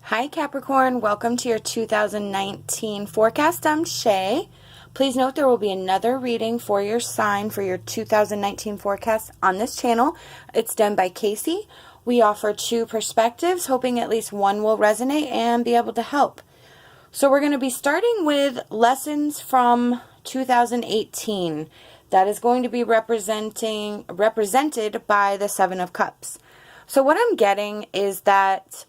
Hi Capricorn, welcome to your 2019 forecast. I'm Shae. Please note there will be another reading for your sign for your 2019 forecast on this channel. It's done by Kacee. We offer two perspectives, hoping at least one will resonate and be able to help. So we're going to be starting with lessons from 2018. That is going to be represented by the Seven of Cups. So what I'm getting is that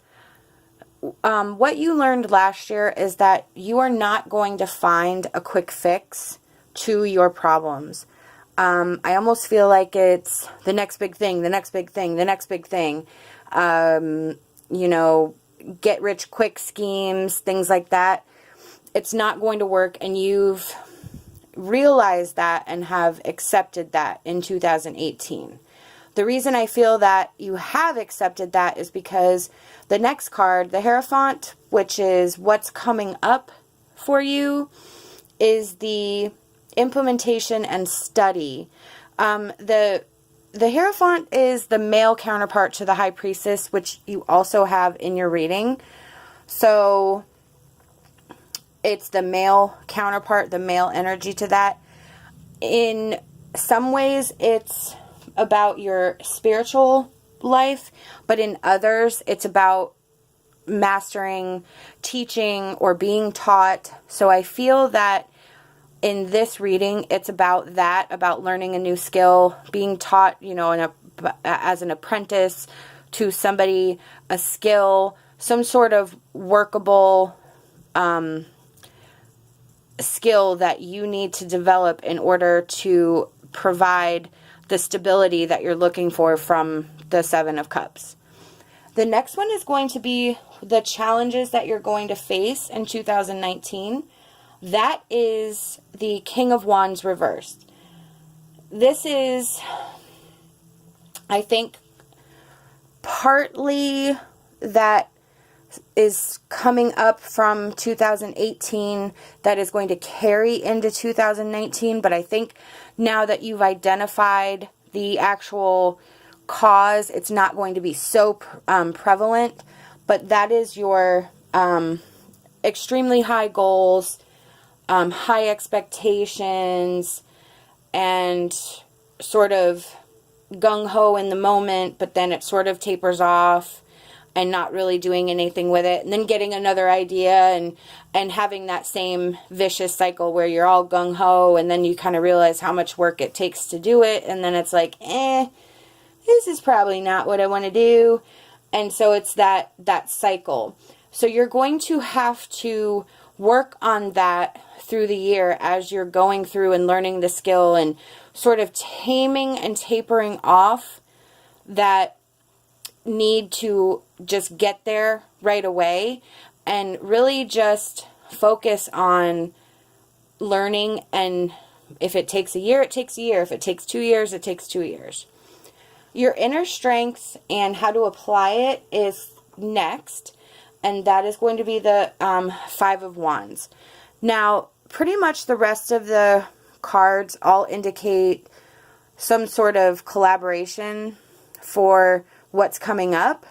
what you learned last year is that you are not going to find a quick fix to your problems. I almost feel like it's the next big thing, the next big thing, the next big thing. Get rich quick schemes, things like that. It's not going to work, and you've realized that and have accepted that in 2018. The reason I feel that you have accepted that is because the next card, the Hierophant, which is what's coming up for you, is the implementation and study. The Hierophant is the male counterpart to the High Priestess, which you also have in your reading. So it's the male counterpart, the male energy to that. In some ways, it's about your spiritual life, but in others, it's about mastering, teaching, or being taught. So I feel that in this reading, it's about that, about learning a new skill, being taught, as an apprentice to somebody, a skill, some sort of workable skill that you need to develop in order to provide the stability that you're looking for from the Seven of Cups. The next one is going to be the challenges that you're going to face in 2019. That is the King of Wands reversed. This is, I think, partly that is coming up from 2018 that is going to carry into 2019, but I think now that you've identified the actual cause, it's not going to be so prevalent, but that is your extremely high goals, high expectations, and sort of gung-ho in the moment, but then it sort of tapers off and not really doing anything with it, and then getting another idea and having that same vicious cycle where you're all gung-ho, and then you kind of realize how much work it takes to do it, and then it's like, this is probably not what I want to do. And so it's that cycle. So you're going to have to work on that through the year as you're going through and learning the skill and sort of taming and tapering off that need to just get there right away and really just focus on learning. And if it takes a year, it takes a year. If it takes 2 years, it takes 2 years. Your inner strength and how to apply it is next, and that is going to be the Five of Wands. Now, pretty much the rest of the cards all indicate some sort of collaboration for what's coming up,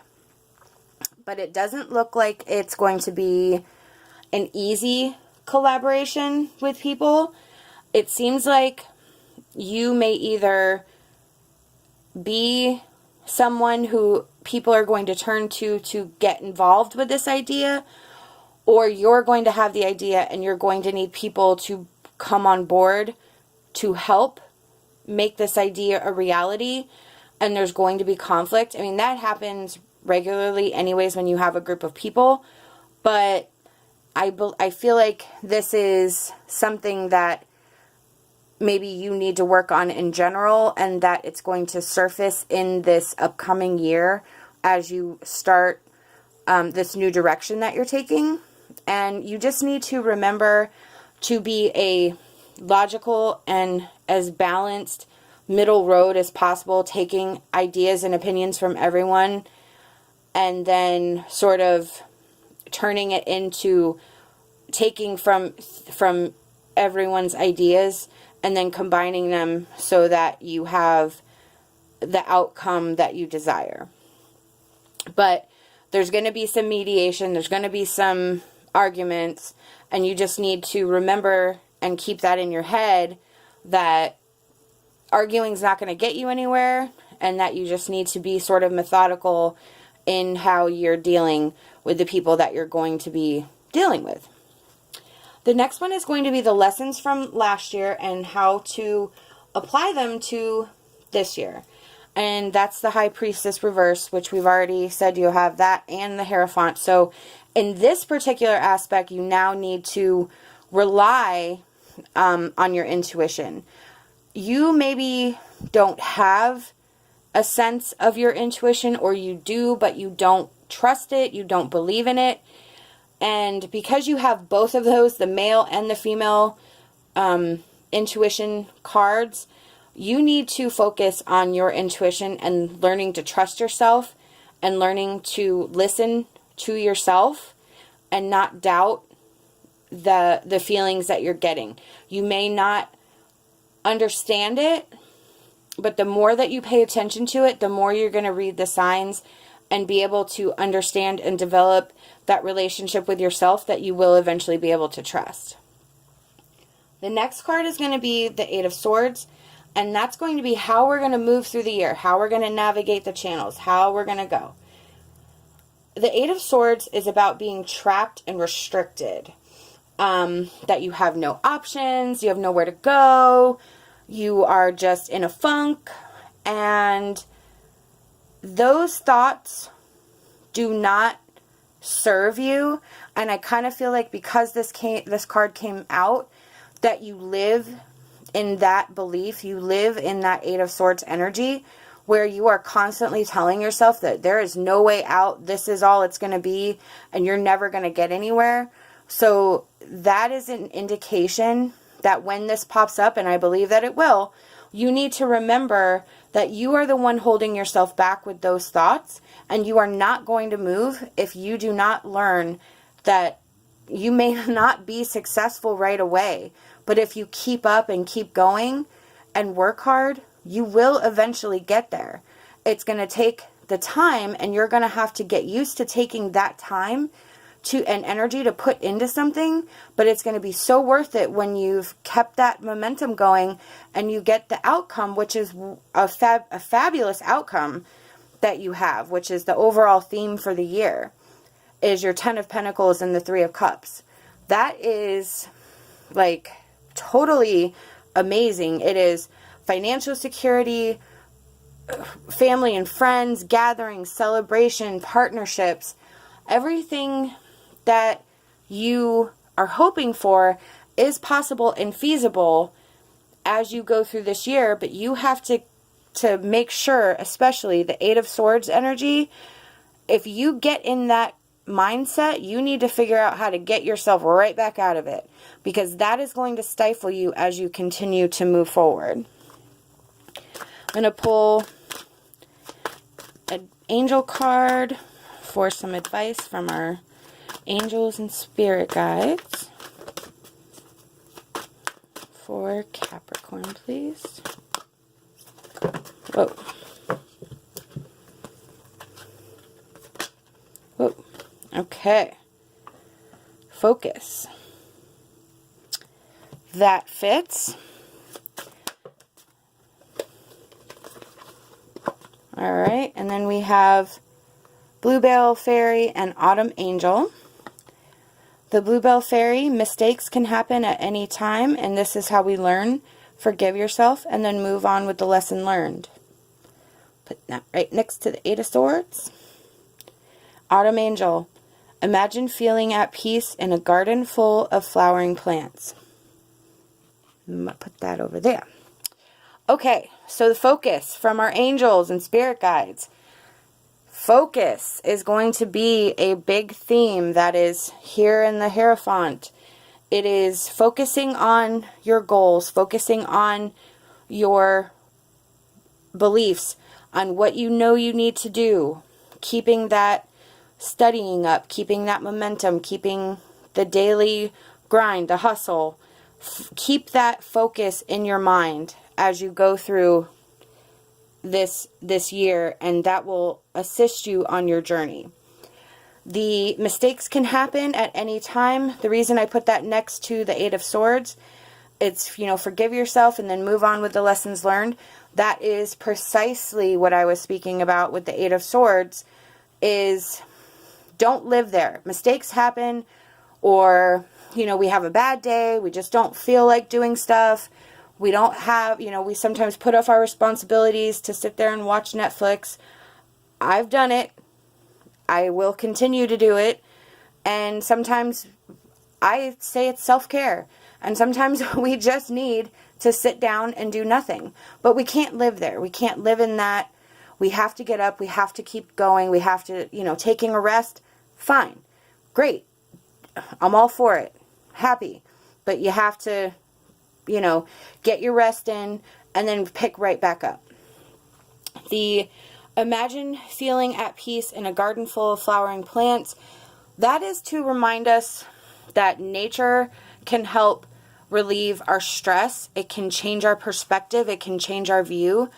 but it doesn't look like it's going to be an easy collaboration with people. It seems like you may either be someone who people are going to turn to get involved with this idea, or you're going to have the idea and you're going to need people to come on board to help make this idea a reality, and there's going to be conflict. I mean, that happens regularly anyways when you have a group of people, but I feel like this is something that maybe you need to work on in general, and that it's going to surface in this upcoming year as you start this new direction that you're taking. And you just need to remember to be a logical and as balanced middle road as possible, taking ideas and opinions from everyone and then sort of turning it into taking from everyone's ideas and then combining them so that you have the outcome that you desire. But There's going to be some mediation. There's going to be some arguments. And you just need to remember and keep that in your head that arguing's not going to get you anywhere, and that you just need to be sort of methodical in how you're dealing with the people that you're going to be dealing with. The next one is going to be the lessons from last year and how to apply them to this year. And that's the High Priestess reverse, which we've already said you'll have that, and the Hierophant. So in this particular aspect, you now need to rely on your intuition. You maybe don't have a sense of your intuition, or you do, but you don't trust it, you don't believe in it. And because you have both of those, the male and the female intuition cards, you need to focus on your intuition and learning to trust yourself and learning to listen to yourself and not doubt the feelings that you're getting. You may not understand it, but the more that you pay attention to it, the more you're going to read the signs and be able to understand and develop that relationship with yourself that you will eventually be able to trust. The next card is going to be the Eight of Swords, and that's going to be how we're going to move through the year, how we're going to navigate the channels, how we're going to go. The Eight of Swords is about being trapped and restricted, that you have no options, you have nowhere to go, you are just in a funk, and those thoughts do not serve you. And I kind of feel like because this card came out, that you live in that belief, you live in that Eight of Swords energy, where you are constantly telling yourself that there is no way out, this is all it's going to be, and you're never going to get anywhere. So that is an indication that when this pops up, and I believe that it will, you need to remember that you are the one holding yourself back with those thoughts, and you are not going to move if you do not learn that you may not be successful right away. But if you keep up and keep going and work hard, you will eventually get there. It's going to take the time, and you're going to have to get used to taking that time and energy to put into something, but it's going to be so worth it when you've kept that momentum going and you get the outcome, which is a fabulous outcome that you have, which is the overall theme for the year, is your Ten of Pentacles and the Three of Cups. That is like totally amazing. It is financial security, family and friends, gatherings, celebration, partnerships, everything that you are hoping for is possible and feasible as you go through this year, but you have to make sure, especially the Eight of Swords energy, if you get in that mindset, you need to figure out how to get yourself right back out of it, because that is going to stifle you as you continue to move forward. I'm going to pull an angel card for some advice from our angels and spirit guides for Capricorn, please. Whoa. Whoa. Okay. Focus. That fits. All right. And then we have Bluebell Fairy and Autumn Angel. The Bluebell Fairy, mistakes can happen at any time, and this is how we learn. Forgive yourself and then move on with the lesson learned. Put that right next to the Eight of Swords. Autumn Angel, imagine feeling at peace in a garden full of flowering plants. I'm going to put that over there. Okay, so the focus from our angels and spirit guides. Focus is going to be a big theme that is here in the Hierophant. It is focusing on your goals, focusing on your beliefs, on what you know you need to do, keeping that studying up, keeping that momentum, keeping the daily grind, the hustle. Keep that focus in your mind as you go through this year, and that will assist you on your journey. The mistakes can happen at any time. The reason I put that next to the Eight of Swords, it's, forgive yourself and then move on with the lessons learned. That is precisely what I was speaking about with the Eight of Swords, is don't live there. Mistakes happen, or, we have a bad day. We just don't feel like doing stuff. We don't have, we sometimes put off our responsibilities to sit there and watch Netflix. I've done it. I will continue to do it. And sometimes I say it's self-care. And sometimes we just need to sit down and do nothing. But we can't live there. We can't live in that. We have to get up. We have to keep going. We have to, taking a rest. Fine. Great. I'm all for it. Happy. But you have to, get your rest in and then pick right back up. Imagine feeling at peace in a garden full of flowering plants. That is to remind us that nature can help relieve our stress. It can change our perspective. It can change our view.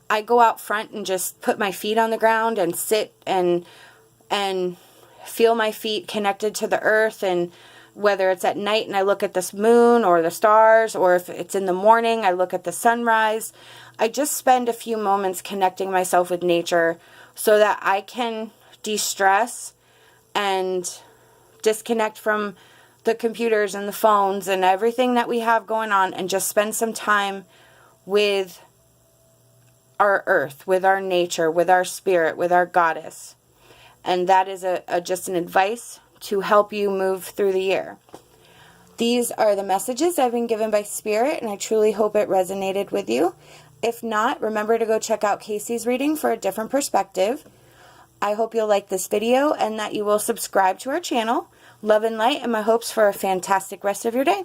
I go out front and just put my feet on the ground and sit and feel my feet connected to the earth. And whether it's at night and I look at this moon or the stars, or if it's in the morning, I look at the sunrise. I just spend a few moments connecting myself with nature so that I can de-stress and disconnect from the computers and the phones and everything that we have going on, and just spend some time with our earth, with our nature, with our spirit, with our goddess. And that is just an advice to help you move through the year. These are the messages I've been given by Spirit, and I truly hope it resonated with you. If not, remember to go check out Kacee's reading for a different perspective. I hope you'll like this video and that you will subscribe to our channel. Love and light, and my hopes for a fantastic rest of your day.